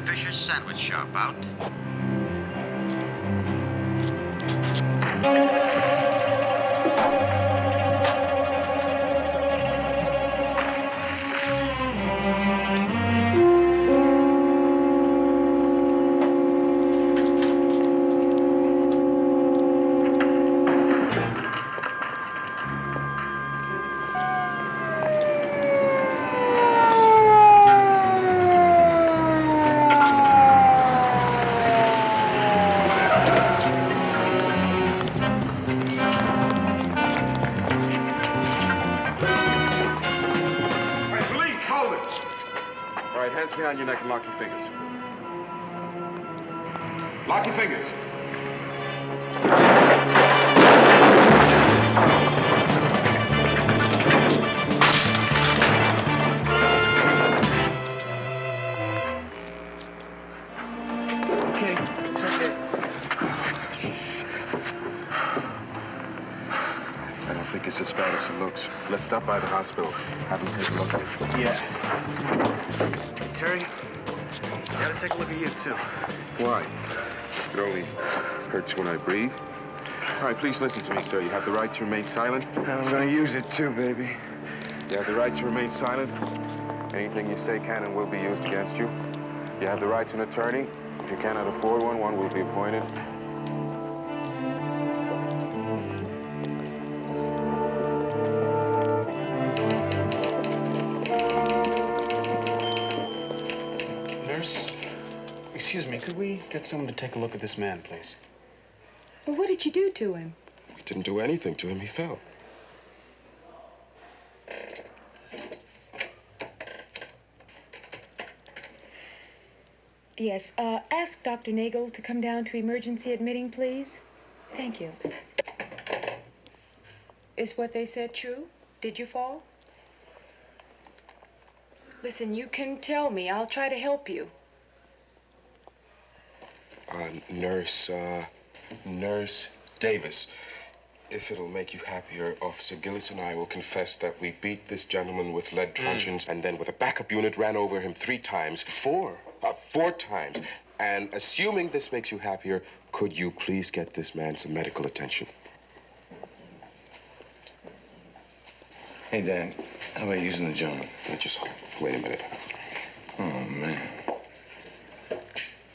Fisher's sandwich shop out. Hands behind your neck and lock your fingers. Lock your fingers. Okay, it's okay. I don't think it's as bad as it looks. Let's stop by the hospital. Have them take a look at it. Yeah. Terry, gotta take a look at you, too. Why? It only hurts when I breathe. All right, please listen to me, sir. You have the right to remain silent. And I'm gonna use it, too, baby. You have the right to remain silent. Anything you say can and will be used against you. You have the right to an attorney. If you cannot afford one, one will be appointed. Nurse, excuse me, could we get someone to take a look at this man, please? Well, what did you do to him? We didn't do anything to him. He fell. Yes, ask Dr. Nagel to come down to emergency admitting, please. Thank you. Is what they said true? Did you fall? Listen, you can tell me. I'll try to help you. Nurse Davis, if it'll make you happier, Officer Gillis and I will confess that we beat this gentleman with lead truncheons and then with a backup unit ran over him 3 times. 4 times. And assuming this makes you happier, could you please get this man some medical attention? Hey, Dan, how about using the gentleman? Just wait a minute. Oh, man.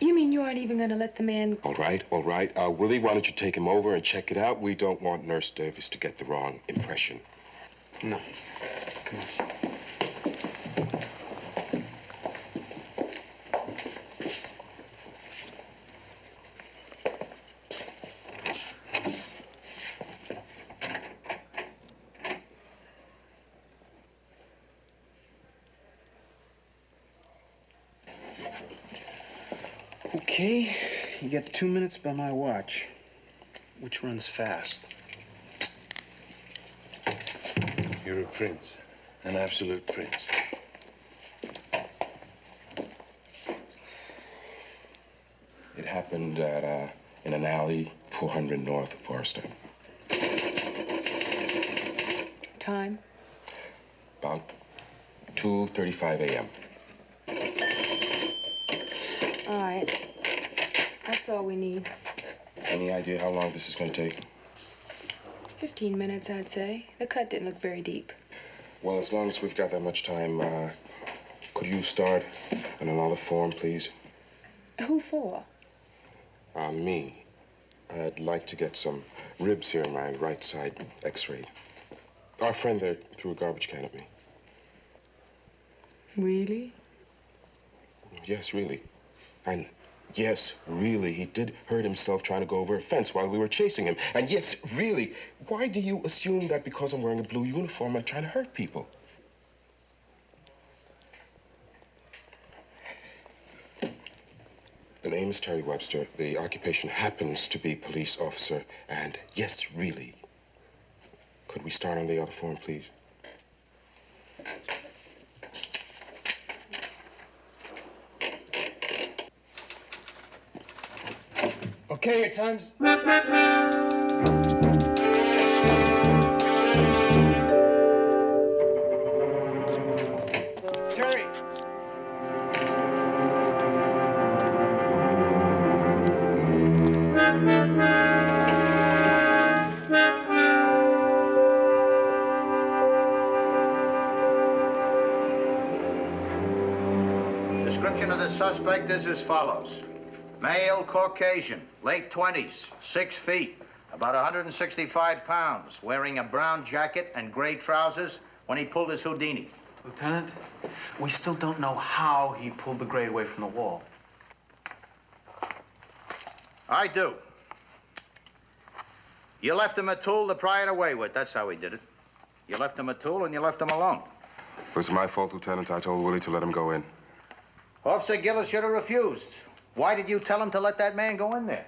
You mean you aren't even going to let the man... All right. Willie, why don't you take him over and check it out? We don't want Nurse Davis to get the wrong impression. No. Come on. Okay, you get 2 minutes by my watch, which runs fast. You're a prince, an absolute prince. It happened at, in an alley 400 north of Forrester. Time? About 2:35 a.m. All right. That's all we need. Any idea how long this is going to take? 15 minutes, I'd say. The cut didn't look very deep. Well, as long as we've got that much time, could you start on another form, please? Who for? Me. I'd like to get some ribs here in my right side x-rayed. Our friend there threw a garbage can at me. Really? Yes, really. And yes, really, he did hurt himself trying to go over a fence while we were chasing him. And yes, really, why do you assume that because I'm wearing a blue uniform, I'm trying to hurt people? The name is Terry Webster. The occupation happens to be police officer. And yes, really, could we start on the other form, please? Okay, your time's... Terry! the suspect is as follows. Male, Caucasian, late 20s, 6 feet, about 165 pounds, wearing a brown jacket and gray trousers when he pulled his Houdini. Lieutenant, we still don't know how he pulled the grate away from the wall. I do. You left him a tool to pry it away with. That's how he did it. You left him a tool and you left him alone. It was my fault, Lieutenant. I told Willie to let him go in. Officer Gillis should have refused. Why did you tell him to let that man go in there?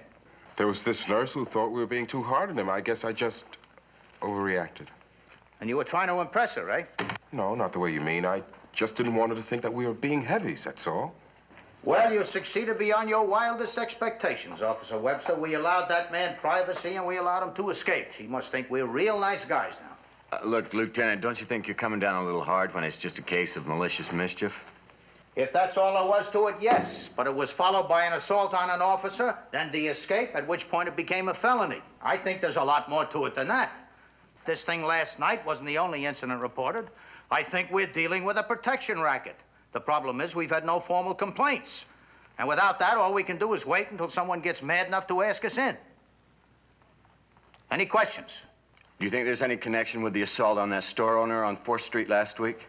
There was this nurse who thought we were being too hard on him. I guess I just overreacted. And you were trying to impress her, eh? No, not the way you mean. I just didn't want her to think that we were being heavies, that's all. Well, you succeeded beyond your wildest expectations, Officer Webster. We allowed that man privacy and we allowed him to escape. She must think we're real nice guys now. Look, Lieutenant, don't you think you're coming down a little hard when it's just a case of malicious mischief? If that's all there was to it, yes. But it was followed by an assault on an officer, then the escape, at which point it became a felony. I think there's a lot more to it than that. This thing last night wasn't the only incident reported. I think we're dealing with a protection racket. The problem is we've had no formal complaints. And without that, all we can do is wait until someone gets mad enough to ask us in. Any questions? Do you think there's any connection with the assault on that store owner on 4th Street last week?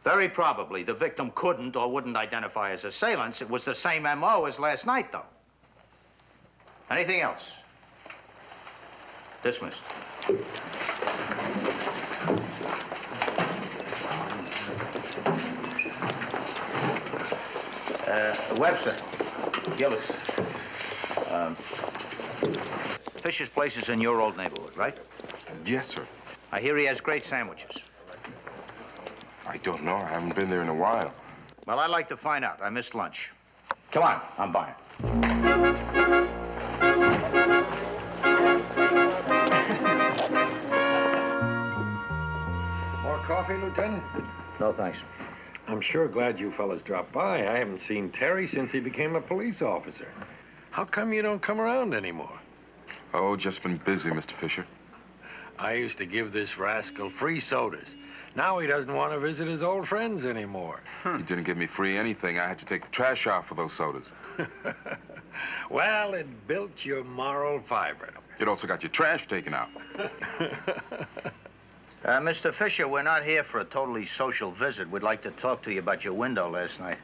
Very probably. The victim couldn't or wouldn't identify as assailants. It was the same M.O. as last night, though. Anything else? Dismissed. Webster. Gillis. Fisher's place is in your old neighborhood, right? Yes, sir. I hear he has great sandwiches. I don't know. I haven't been there in a while. Well, I'd like to find out. I missed lunch. Come on, I'm buying. More coffee, Lieutenant? No, thanks. I'm sure glad you fellas dropped by. I haven't seen Terry since he became a police officer. How come you don't come around anymore? Oh, just been busy, Mr. Fisher. I used to give this rascal free sodas. Now he doesn't want to visit his old friends anymore. He didn't give me free anything. I had to take the trash out for those sodas. Well, it built your moral fiber. It also got your trash taken out. Mr. Fisher, we're not here for a totally social visit. We'd like to talk to you about your window last night.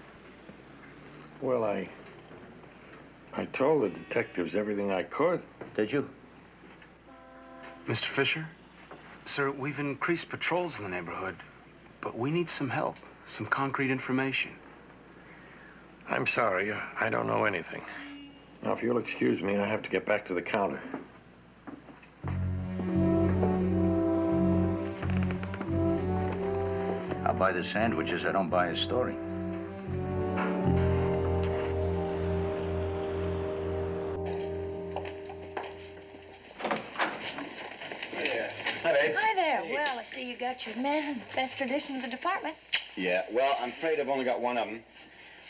Well, I told the detectives everything I could. Did you? Mr. Fisher? Sir, we've increased patrols in the neighborhood, but we need some help, some concrete information. I'm sorry, I don't know anything. Now, if you'll excuse me, I have to get back to the counter. I'll buy the sandwiches. I don't buy his story. Hi there. Well, I see you got your men. Best tradition of the department. Yeah, well, I'm afraid I've only got one of them.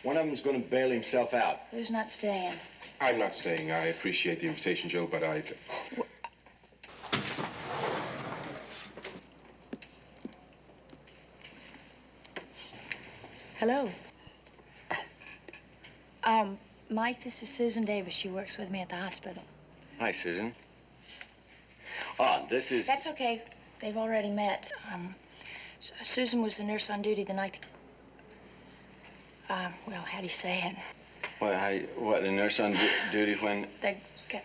One of them's going to bail himself out. Who's not staying? I'm not staying. I appreciate the invitation, Joe, but I... Hello. Mike, this is Susan Davis. She works with me at the hospital. Hi, Susan. This is... That's okay. They've already met. Susan was the nurse on duty the night... well, how do you say it? What, the nurse on duty when... The guy...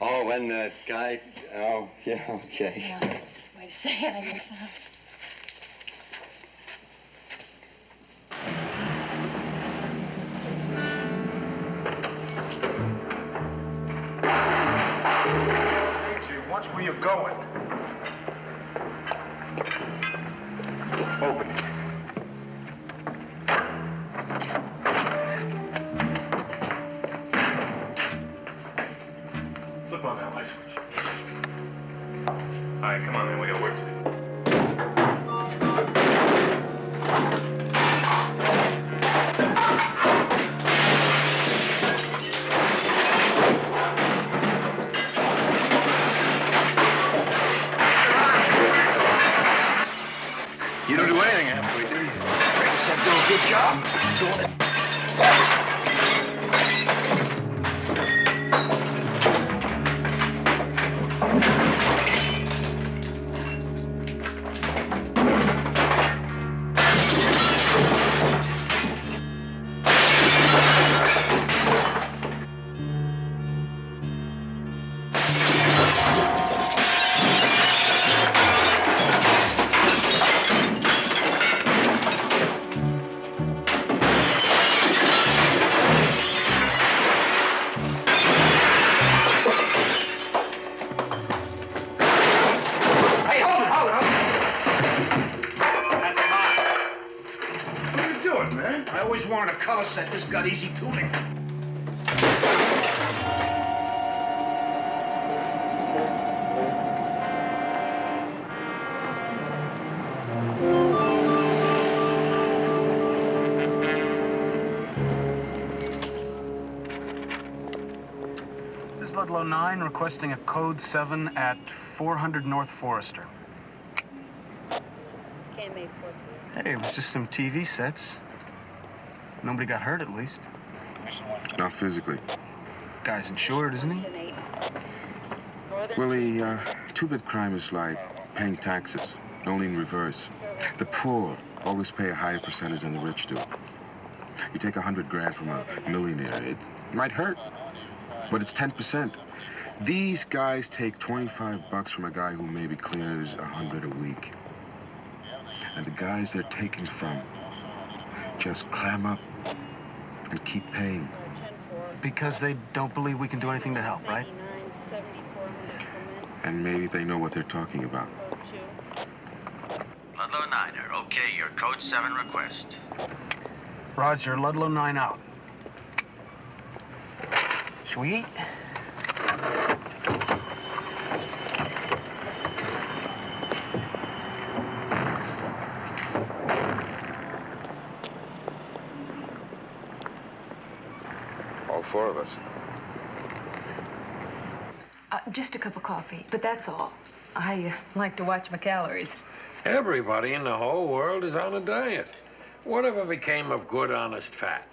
Oh, when the guy... Oh, yeah, okay. No, that's the way to say it, I guess. Watch where you're going. Open it. Flip on that light switch. All right, come on, man. We got work to do. You don't do anything halfway, do you? Great said do a good job doing it. set. This got easy tuning. This is Ludlow 9 requesting a code 7 at 400 North Forester. Hey, it was just some TV sets. Nobody got hurt, at least. Not physically. Guy's insured, isn't he? Willie, two-bit crime is like paying taxes, only in reverse. The poor always pay a higher percentage than the rich do. You take 100 grand from a millionaire, it might hurt, but it's 10%. These guys take 25 bucks from a guy who maybe clears 100 a week. And the guys they're taking from just clam up and keep paying. Because they don't believe we can do anything to help, right? And maybe they know what they're talking about. Ludlow Niner, okay, your code 7 request. Roger, Ludlow 9 out. Shall we eat? All four of us. Just a cup of coffee, but that's all. I like to watch my calories. Everybody in the whole world is on a diet. Whatever became of good, honest fat?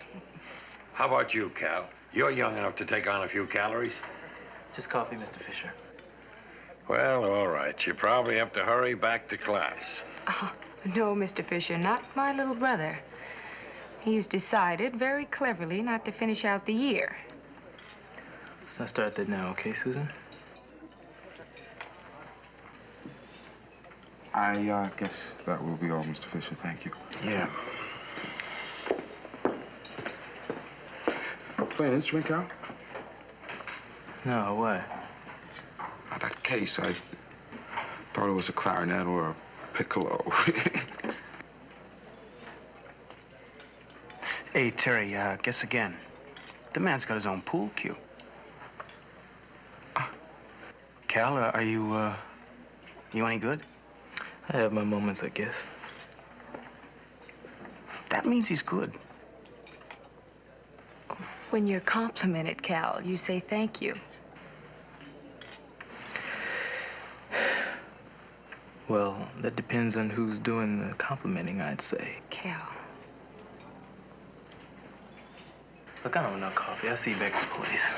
How about you, Cal? You're young enough to take on a few calories. Just coffee, Mr. Fisher. Well, all right. You probably have to hurry back to class. No, Mr. Fisher, not my little brother. He's decided very cleverly not to finish out the year. Let's not start that now, okay, Susan? I guess that will be all, Mr. Fisher. Thank you. Yeah. Play an instrument, Cal? No, what? That case, I thought it was a clarinet or a piccolo. Hey, Terry, guess again. The man's got his own pool cue. Cal, are you any good? I have my moments, I guess. That means he's good. When you're complimented, Cal, you say thank you. Well, that depends on who's doing the complimenting, I'd say. Cal. Look, I don't want no coffee. I'll see you back at the place.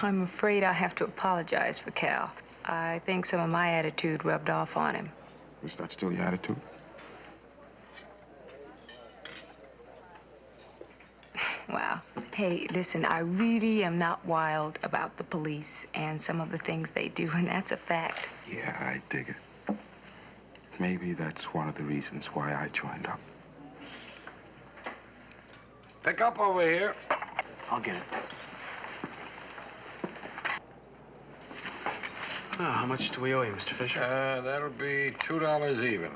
I'm afraid I have to apologize for Cal. I think some of my attitude rubbed off on him. Is that still your attitude? Wow. Hey, listen, I really am not wild about the police and some of the things they do, and that's a fact. Yeah, I dig it. Maybe that's one of the reasons why I joined up. Pick up over here. I'll get it. Oh, how much do we owe you, Mr. Fisher? That'll be $2 even.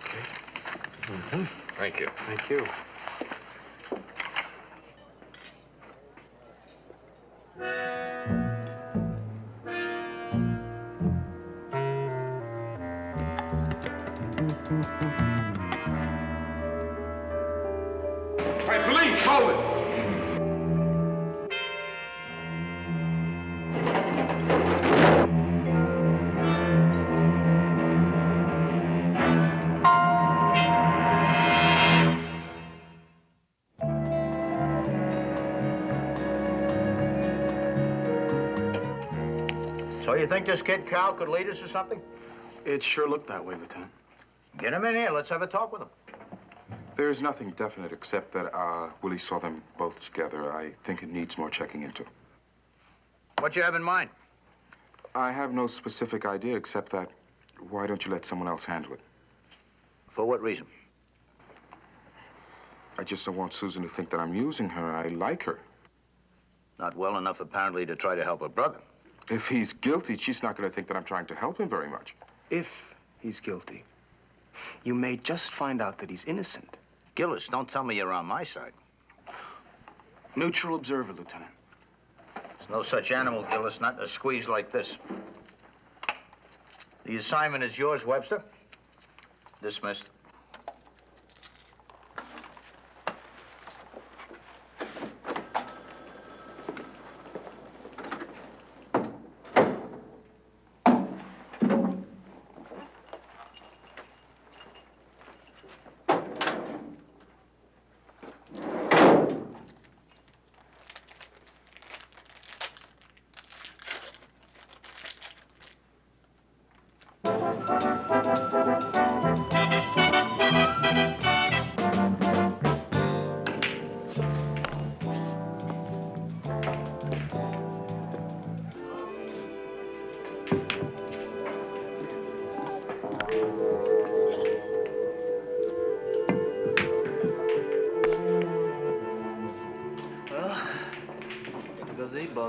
Okay. Thank you. Thank you. Hey, police, hold it! So you think this kid Cal could lead us or something? It sure looked that way, Lieutenant. Get him in here. Let's have a talk with him. There's nothing definite except that Willie saw them both together. I think it needs more checking into. What you have in mind? I have no specific idea except that why don't you let someone else handle it? For what reason? I just don't want Susan to think that I'm using her. I like her. Not well enough, apparently, to try to help her brother. If he's guilty, she's not going to think that I'm trying to help him very much. If he's guilty, you may just find out that he's innocent. Gillis, don't tell me you're on my side. Neutral observer, Lieutenant. There's no such animal, Gillis, not in a squeeze like this. The assignment is yours, Webster. Dismissed.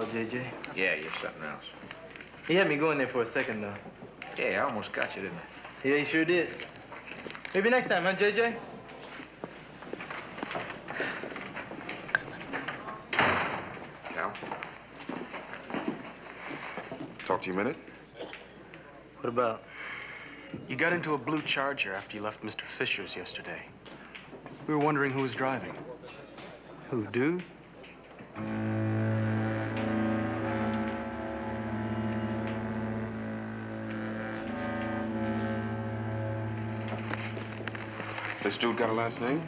JJ. Yeah, you're something else. He had me going there for a second, though. Yeah, I almost got you, didn't I? Yeah, he sure did. Maybe next time, huh, JJ? Cal? Talk to you a minute? What about? You got into a blue Charger after you left Mr. Fisher's yesterday. We were wondering who was driving. Who, dude? This dude got a last name?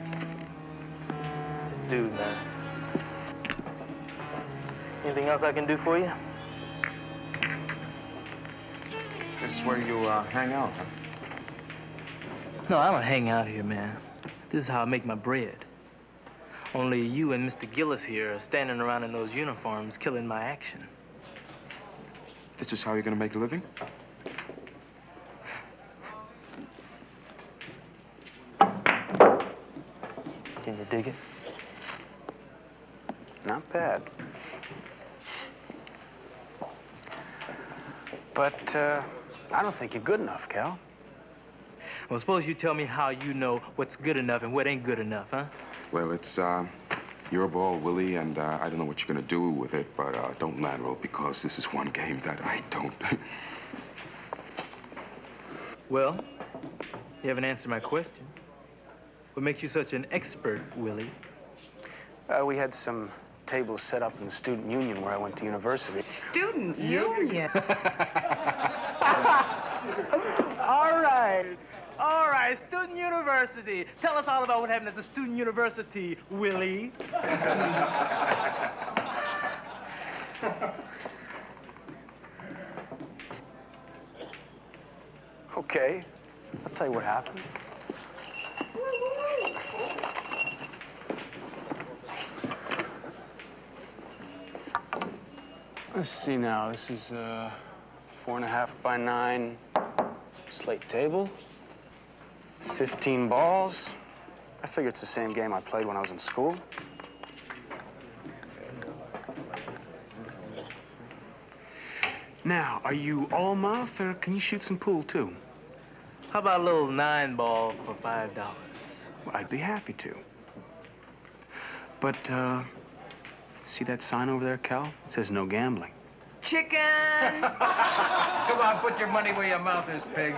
Just dude, man. Anything else I can do for you? This is where you hang out, huh? No, I don't hang out here, man. This is how I make my bread. Only you and Mr. Gillis here are standing around in those uniforms killing my action. This is how you're gonna make a living? Can you dig it? Not bad. But, I don't think you're good enough, Cal. Well, suppose you tell me how you know what's good enough and what ain't good enough, huh? Well, it's, your ball, Willie, and I don't know what you're gonna do with it, but don't lateral because this is one game that I don't. Well, you haven't answered my question. What makes you such an expert, Willie? We had some tables set up in the student union where I went to university. Student union. All right, student university. Tell us all about what happened at the student university, Willie. Okay, I'll tell you what happened. Let's see now. This is 4.5 by 9 slate table. 15 balls. I figure it's the same game I played when I was in school. Now, are you all mouth, or can you shoot some pool, too? How about a little 9-ball for $5? Well, I'd be happy to. But, see that sign over there, Cal? It says no gambling. Chicken. Come on, put your money where your mouth is, pig.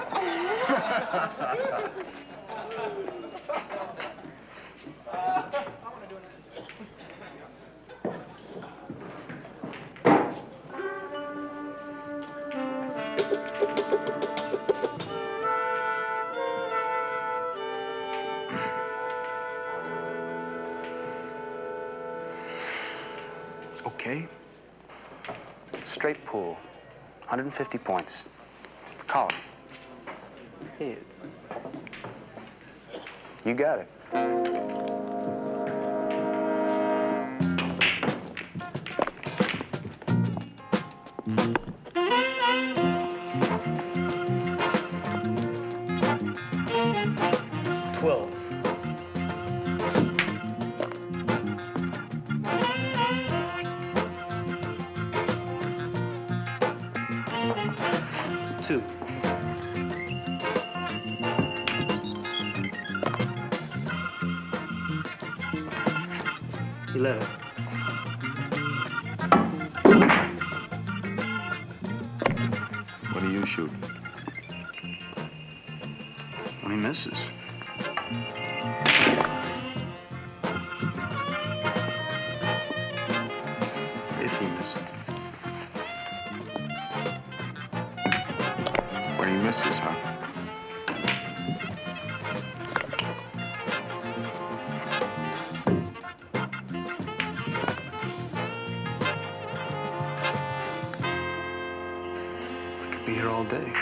Okay. Straight pool. 150 points. Column. Heads. You got it. 2. $11. What do you shoot? When he misses. If he misses. When he misses, huh? I could be here all day.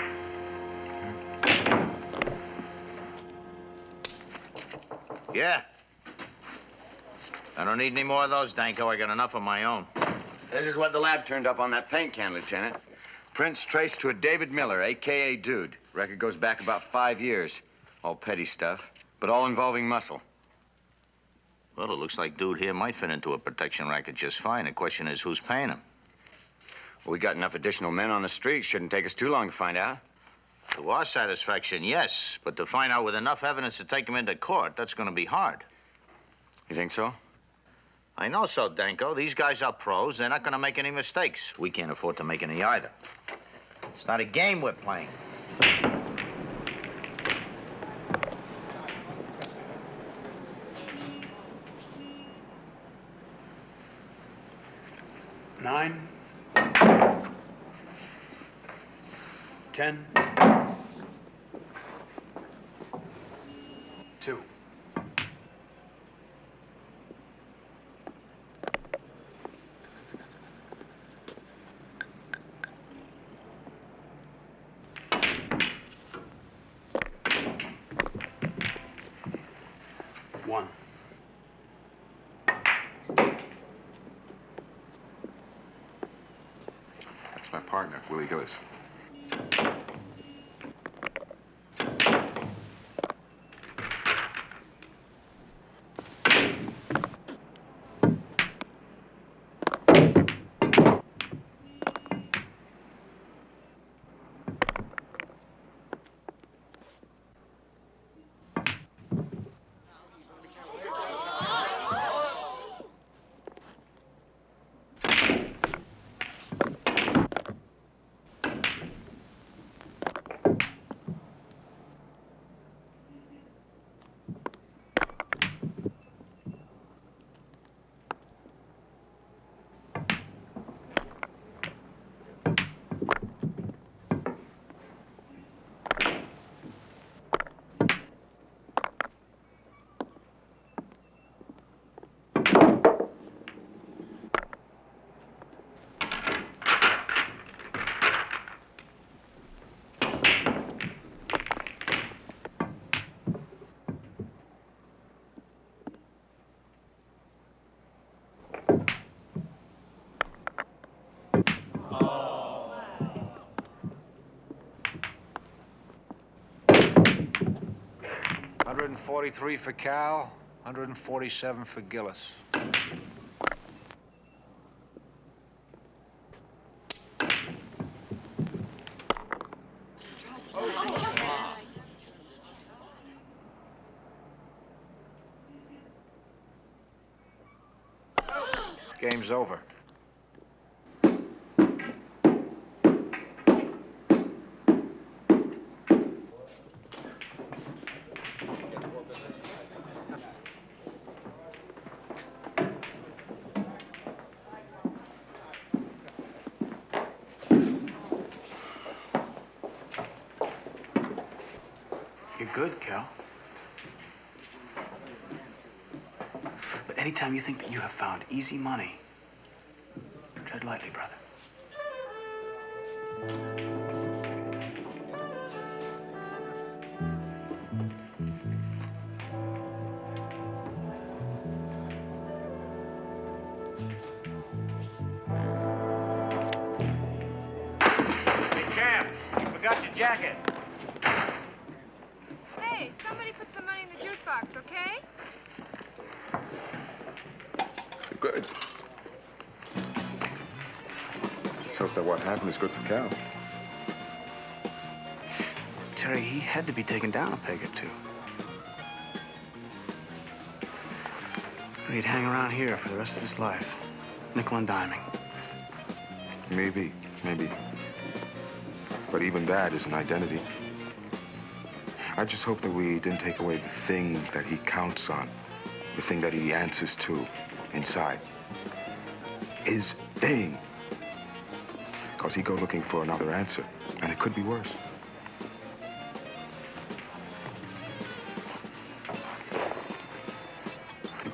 Yeah. I don't need any more of those, Danko. I got enough of my own. This is what the lab turned up on that paint can, Lieutenant. Prints traced to a David Miller, a.k.a. Dude. Record goes back about 5 years. All petty stuff, but all involving muscle. Well, it looks like Dude here might fit into a protection racket just fine. The question is, who's paying him? Well, we got enough additional men on the street. Shouldn't take us too long to find out. To our satisfaction, yes. But to find out with enough evidence to take him into court, that's going to be hard. You think so? I know so, Danko. These guys are pros. They're not going to make any mistakes. We can't afford to make any either. It's not a game we're playing. Nine. 10. 2. One. That's my partner, Willie Gillis. $143 for Cal, $147 for Gillis. Game's over. You're good, Cal. But anytime you think that you have found easy money, tread lightly, brother. Hey, champ, you forgot your jacket. Hey, somebody put some money in the jukebox, okay? Good. Just hope that what happened is good for Cal. Terry, he had to be taken down a peg or two. Or he'd hang around here for the rest of his life, nickel and diming. Maybe. But even that is an identity. I just hope that we didn't take away the thing that he counts on, the thing that he answers to inside. His thing. Because he'd go looking for another answer, and it could be worse.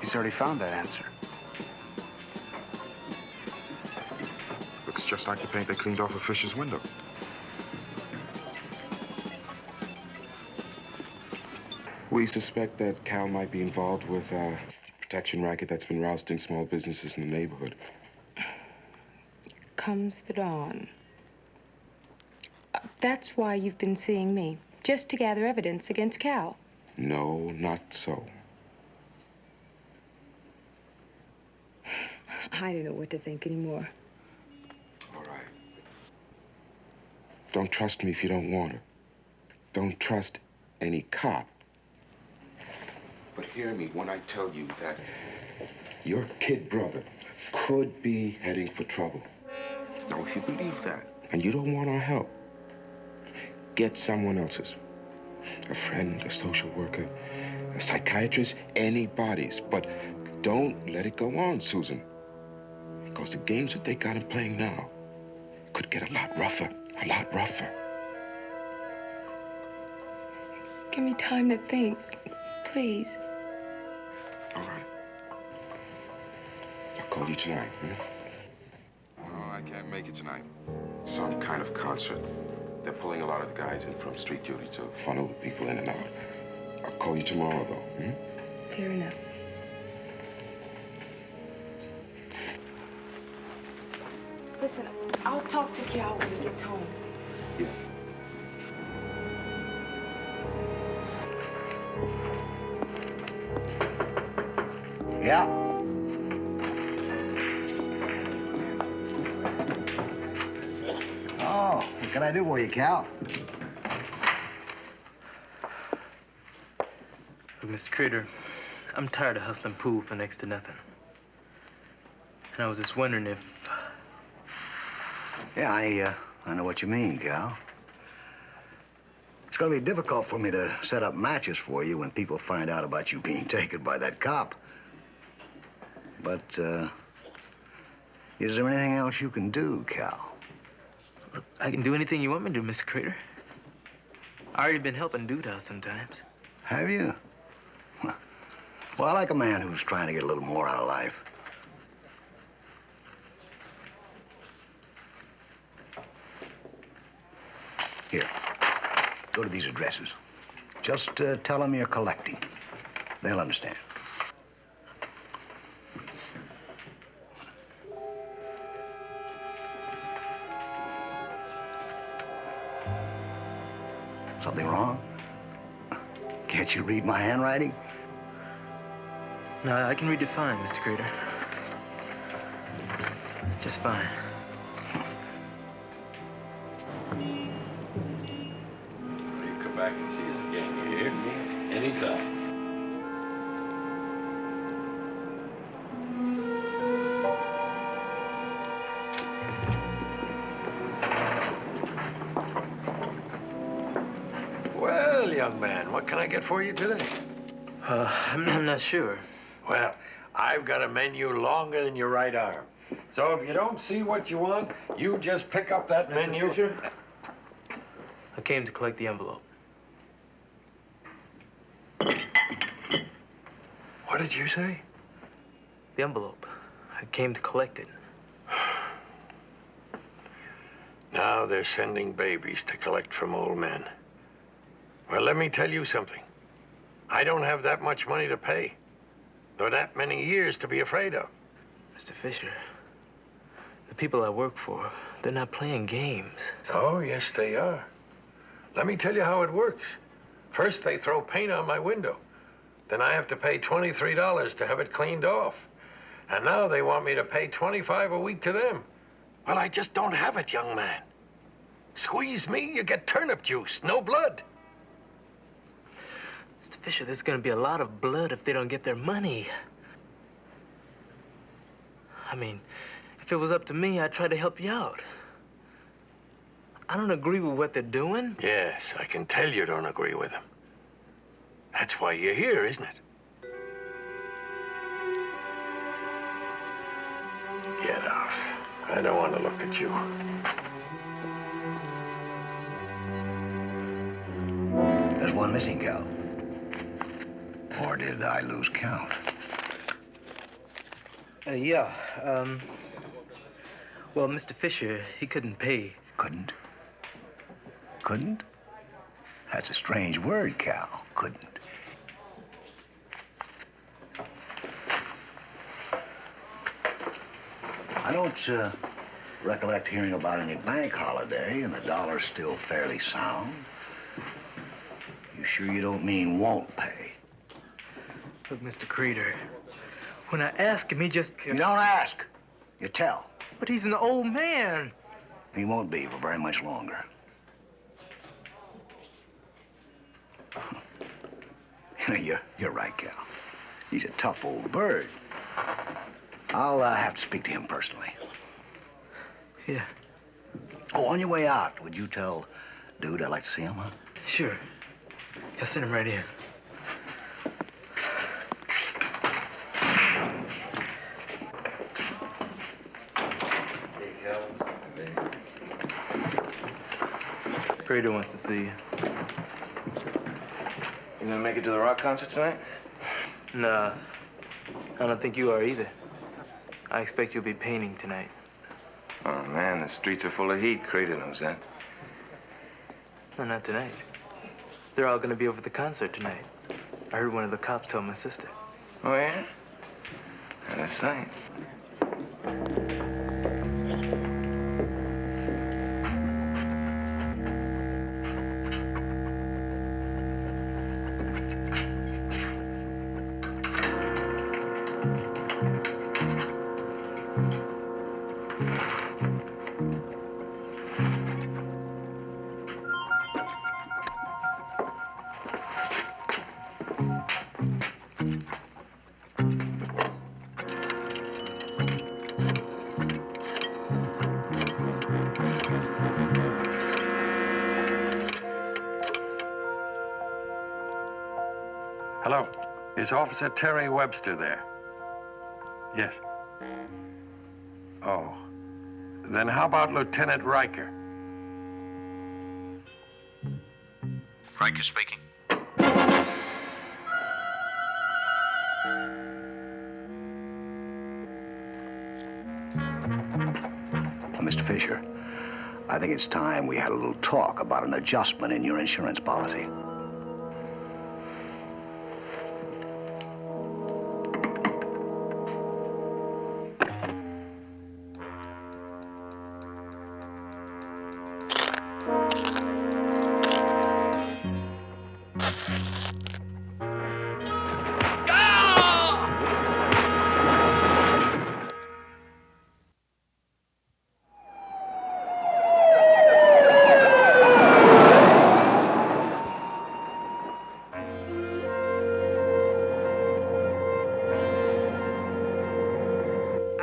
He's already found that answer. Looks just like the paint they cleaned off of Fisher's window. We suspect that Cal might be involved with a protection racket that's been rousting small businesses in the neighborhood. Comes the dawn. That's why you've been seeing me, just to gather evidence against Cal. No, not so. I don't know what to think anymore. All right. Don't trust me if you don't want her. Don't trust any cop. But hear me when I tell you that your kid brother could be heading for trouble. Now, if you believe that, and you don't want our help, get someone else's. A friend, a social worker, a psychiatrist, anybody's. But don't let it go on, Susan. Because the games that they got him playing now could get a lot rougher, a lot rougher. Give me time to think, please. All right. I'll call you tonight, Oh, I can't make it tonight. Some kind of concert. They're pulling a lot of the guys in from street duty to funnel the people in and out. I'll call you tomorrow, though, Fair enough. Listen, I'll talk to Cal when he gets home. Yeah. Yeah. Oh, what can I do for you, Cal? Look, Mr. Critter, I'm tired of hustling pool for next to nothing. And I was just wondering if... Yeah, I know what you mean, Cal. It's gonna be difficult for me to set up matches for you when people find out about you being taken by that cop. But, is there anything else you can do, Cal? Look, I can do anything you want me to do, Mr. Critter. I already been helping Dude out sometimes. Have you? Well, I like a man who's trying to get a little more out of life. Here, go to these addresses. Just tell them you're collecting. They'll understand. Something wrong? Can't you read my handwriting? No, I can read it fine, Mr. Critter. Just fine. You come back and see us again, you hear? Anytime. Well, young man, what can I get for you today? I'm not sure. Well, I've got a menu longer than your right arm. So if you don't see what you want, you just pick up that menu. Fisher? I came to collect the envelope. What did you say? The envelope. I came to collect it. Now they're sending babies to collect from old men. Well, let me tell you something. I don't have that much money to pay, nor that many years to be afraid of. Mr. Fisher, the people I work for, they're not playing games. Oh, yes, they are. Let me tell you how it works. First, they throw paint on my window. Then I have to pay $23 to have it cleaned off. And now they want me to pay $25 a week to them. Well, I just don't have it, young man. Squeeze me, you get turnip juice, no blood. Mr. Fisher, there's gonna be a lot of blood if they don't get their money. I mean, if it was up to me, I'd try to help you out. I don't agree with what they're doing. Yes, I can tell you don't agree with them. That's why you're here, isn't it? Get out. I don't want to look at you. There's one missing, Cal. Or did I lose count? Yeah, well, Mr. Fisher, he couldn't pay. Couldn't? Couldn't? That's a strange word, Cal. Couldn't. I don't recollect hearing about any bank holiday, and the dollar's still fairly sound. You sure you don't mean won't pay? Look, Mr. Creeder, when I ask him, he just... You don't ask. You tell. But he's an old man. He won't be for very much longer. You're right, Cal. He's a tough old bird. I'll have to speak to him personally. Yeah. Oh, on your way out, would you tell Dude I'd like to see him, huh? Sure. I'll send him right in. Creeder wants to see you. You gonna make it to the rock concert tonight? Nah, I don't think you are either. I expect you'll be painting tonight. Oh, man, the streets are full of heat. Creeder knows that. No, not tonight. They're all gonna be over the concert tonight. I heard one of the cops tell my sister. Oh, yeah? Out of sight. Hello. Is Officer Terry Webster there? Yes. Oh. Then how about Lieutenant Riker? Riker speaking. Mr. Fisher, I think it's time we had a little talk about an adjustment in your insurance policy.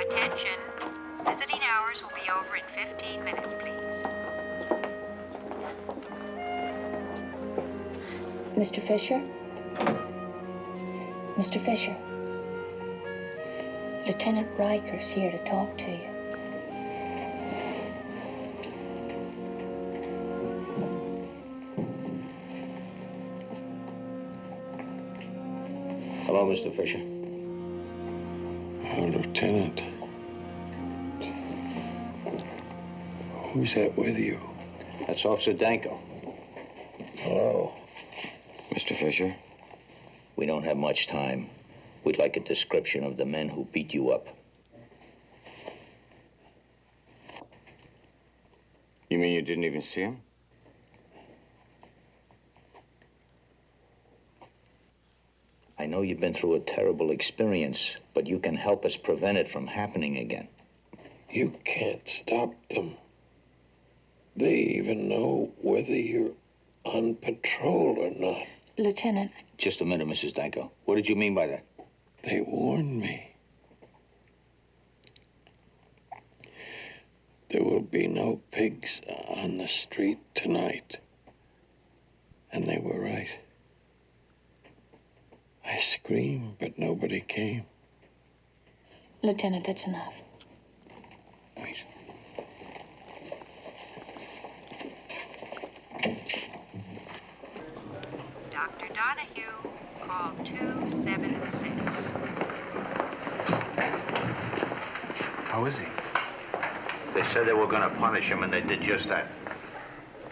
Attention. Visiting hours will be over in 15 minutes, please. Mr. Fisher? Mr. Fisher? Lieutenant Riker's here to talk to you. Hello, Mr. Fisher. Oh, Lieutenant. Who's that with you? That's Officer Danko. Hello. Mr. Fisher, we don't have much time. We'd like a description of the men who beat you up. You mean you didn't even see him? I know you've been through a terrible experience, but you can help us prevent it from happening again. You can't stop them. They even know whether you're on patrol or not. Lieutenant. Just a minute, Mrs. Danko. What did you mean by that? They warned me. There will be no pigs on the street tonight. And they were right. I screamed, but nobody came. Lieutenant, that's enough. Wait. Dr. Donahue, call 276. How is he? They said they were going to punish him, and they did just that.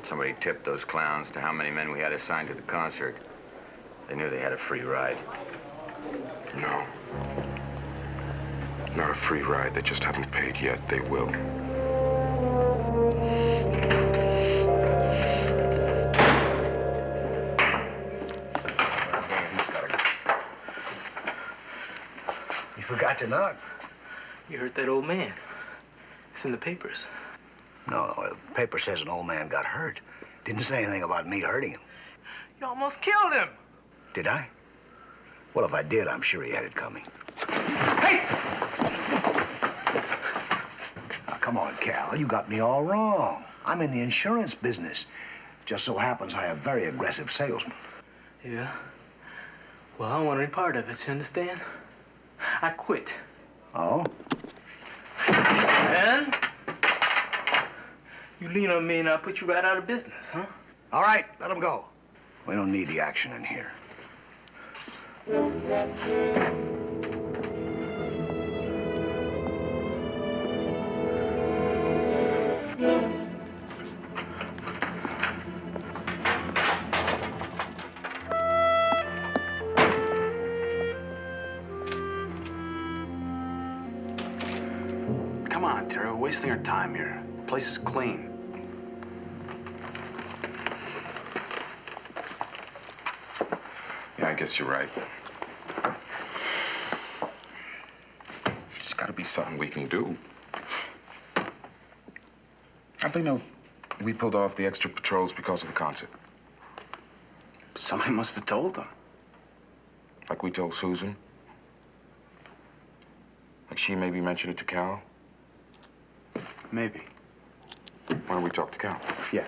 Somebody tipped those clowns to how many men we had assigned to the concert. They knew they had a free ride. No. Not a free ride. They just haven't paid yet. They will. You forgot to knock. You hurt that old man. It's in the papers. No, the paper says an old man got hurt. Didn't say anything about me hurting him. You almost killed him. Did I? Well, if I did, I'm sure he had it coming. Hey! Now, come on, Cal. You got me all wrong. I'm in the insurance business. Just so happens I have very aggressive salesmen. Yeah? Well, I don't want any part of it, you understand? I quit. Oh? And you lean on me and I'll put you right out of business, huh? All right, let him go. We don't need the action in here. Come on, Terry. We're wasting our time here. The place is clean. Yeah, I guess you're right. There's got to be something we can do. How do they know we pulled off the extra patrols because of the concert? Somebody must have told them. Like we told Susan? Like she maybe mentioned it to Cal? Maybe. Why don't we talk to Cal? Yeah.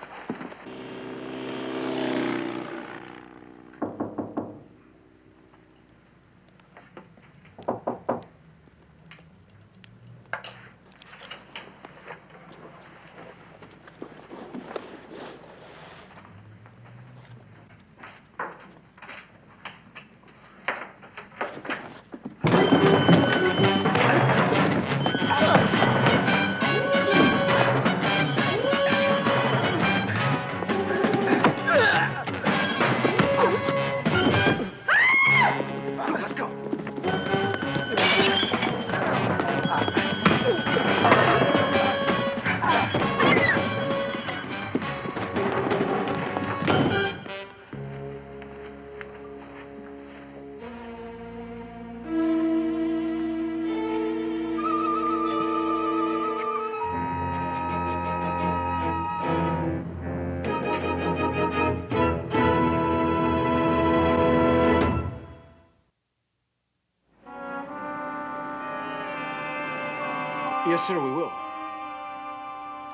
Yes, sir, we will.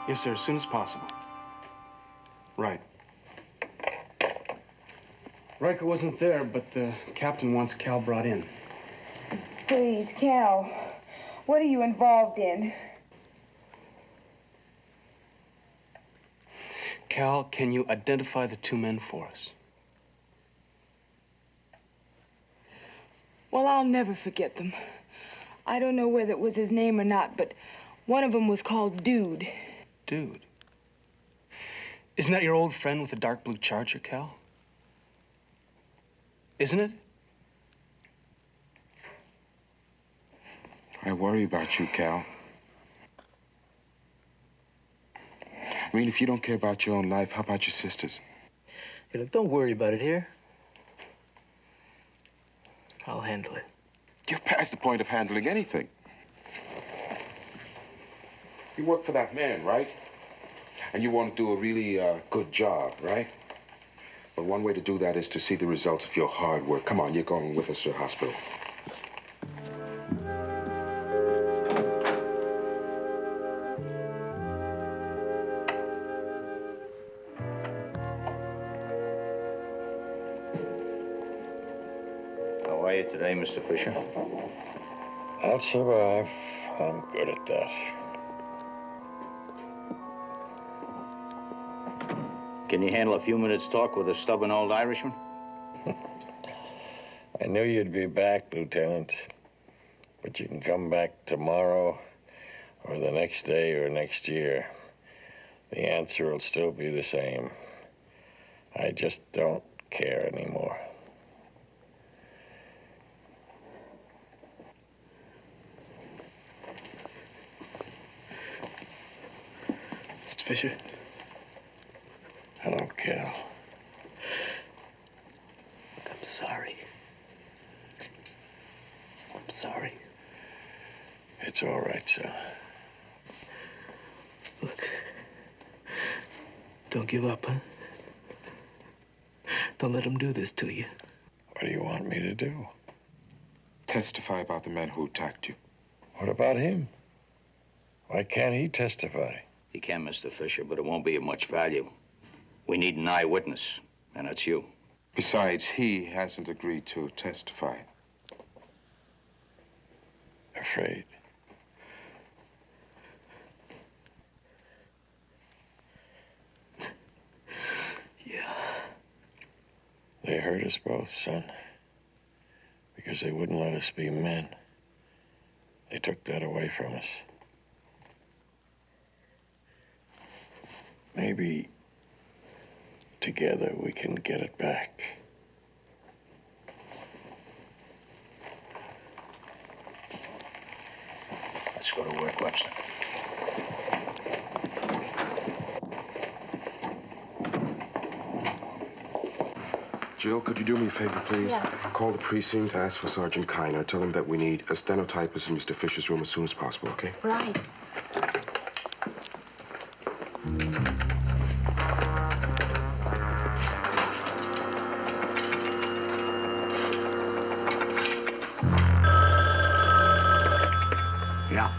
Yes, sir, as soon as possible. Right. Riker wasn't there, but the captain wants Cal brought in. Please, Cal, what are you involved in? Cal, can you identify the two men for us? Well, I'll never forget them. I don't know whether it was his name or not, but one of them was called Dude. Dude. Isn't that your old friend with the dark blue Charger, Cal? Isn't it? I worry about you, Cal. I mean, if you don't care about your own life, how about your sister's? Hey, look, don't worry about it here. I'll handle it. You're past the point of handling anything. You work for that man, right? And you want to do a really good job, right? But one way to do that is to see the results of your hard work. Come on, you're going with us to the hospital. How are you today, Mr. Fisher? I'll survive. I'm good at that. Can you handle a few minutes' talk with a stubborn old Irishman? I knew you'd be back, Lieutenant. But you can come back tomorrow, or the next day, or next year. The answer will still be the same. I just don't care anymore. Mr. Fisher? Hello, Cal. I'm sorry. I'm sorry. It's all right, son. Look, don't give up, huh? Don't let him do this to you. What do you want me to do? Testify about the men who attacked you. What about him? Why can't he testify? He can, Mr. Fisher, but it won't be of much value. We need an eyewitness, and it's you. Besides, he hasn't agreed to testify. Afraid. Yeah. They hurt us both, son. Because they wouldn't let us be men. They took that away from us. Maybe together we can get it back. Let's go to work, Webster. Jill, could you do me a favor, please? Yeah. Call the precinct, ask for Sergeant Kiner. Tell him that we need a stenotypist in Mr. Fisher's room as soon as possible, okay? Right. Yeah.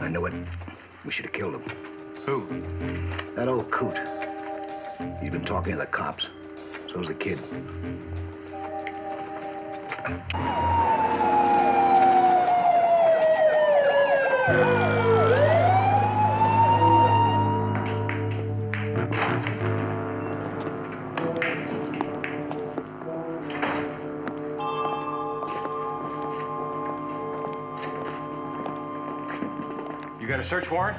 I knew it. We should have killed him. Who? That old coot. He's been talking to the cops. So's the kid. You got a search warrant?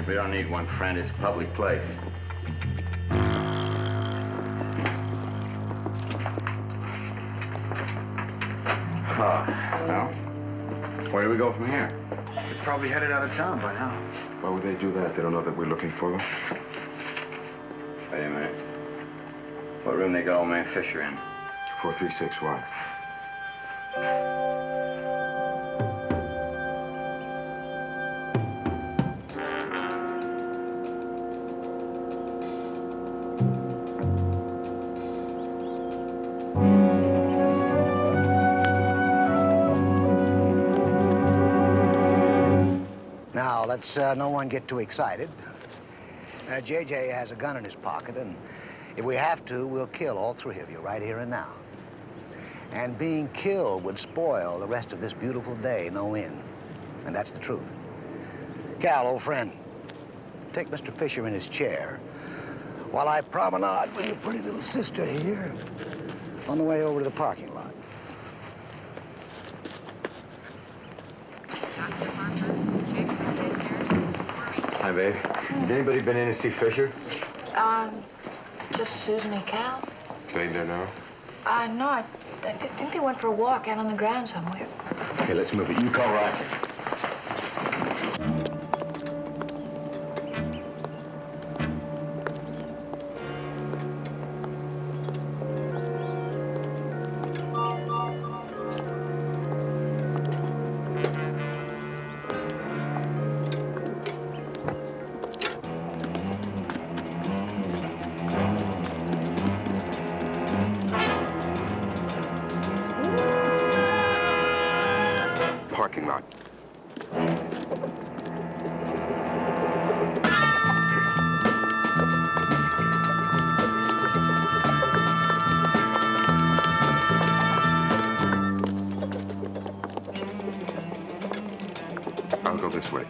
We don't need one, friend. It's a public place. Well, where do we go from here? They're probably headed out of town by now. Why would they do that? They don't know that we're looking for them? Wait a minute. What room they got old man Fisher in? 436, why? Now, let's no one get too excited. JJ has a gun in his pocket, and if we have to, we'll kill all three of you right here and now. And being killed would spoil the rest of this beautiful day, no end. And that's the truth. Cal, old friend, take Mr. Fisher in his chair while I promenade with your pretty little sister here on the way over to the parking lot. Hi, babe. Has anybody been in to see Fisher? Just Susan and Cal. They in there now? No, I think they went for a walk out on the ground somewhere. Okay, let's move it. You call Roger. parking lot. I'll go this way.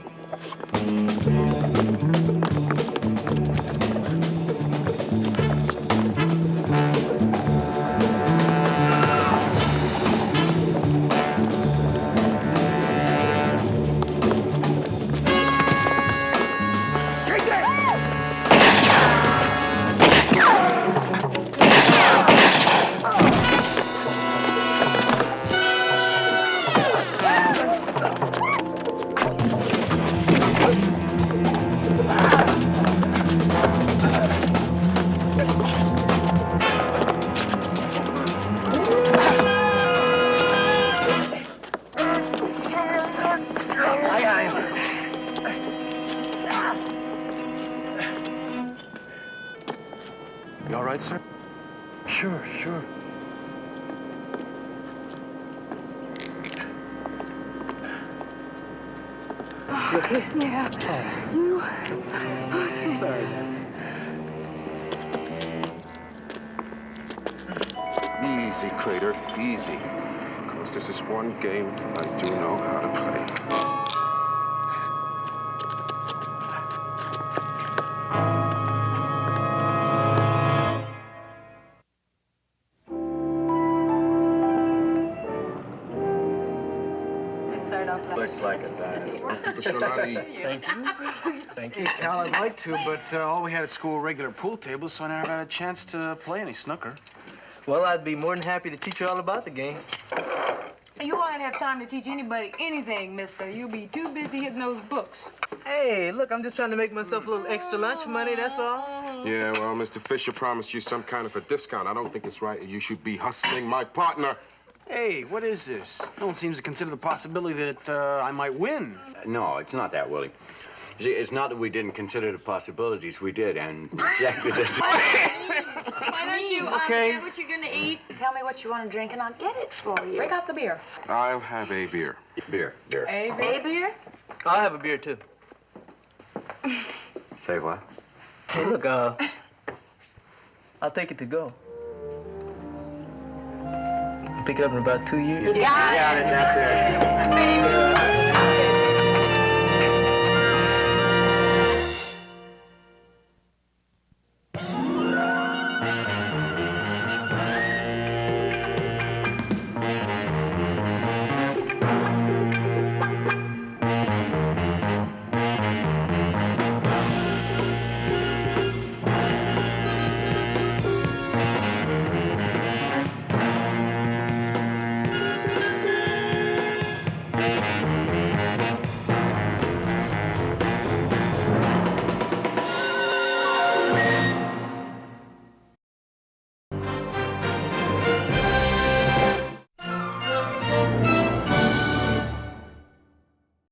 You all right, sir? Sure, sure. You okay? Yeah. You? Sorry. Easy, Crater, easy. Because this is one game I do know how to play. Looks like it does. Thank you. Thank you. Hey, Cal, I'd like to, but all we had at school were regular pool tables, so I never had a chance to play any snooker. Well, I'd be more than happy to teach you all about the game. You won't have time to teach anybody anything, mister. You'll be too busy hitting those books. Hey, look, I'm just trying to make myself a little extra lunch money, that's all. Yeah, well, Mr. Fisher promised you some kind of a discount. I don't think it's right. You should be hustling my partner. Hey, what is this? No one seems to consider the possibility that I might win. No, it's not that, Willie. You see, it's not that we didn't consider the possibilities. We did, and rejected it. Why don't you Okay. get what you're gonna eat? Tell me what you want to drink, and I'll get it for you. Break out the beer. I'll have a beer. Beer. A A beer? I'll have a beer, too. Say what? Hey, look, I'll take it to go. Pick it up in about 2 years. You got it. That's it.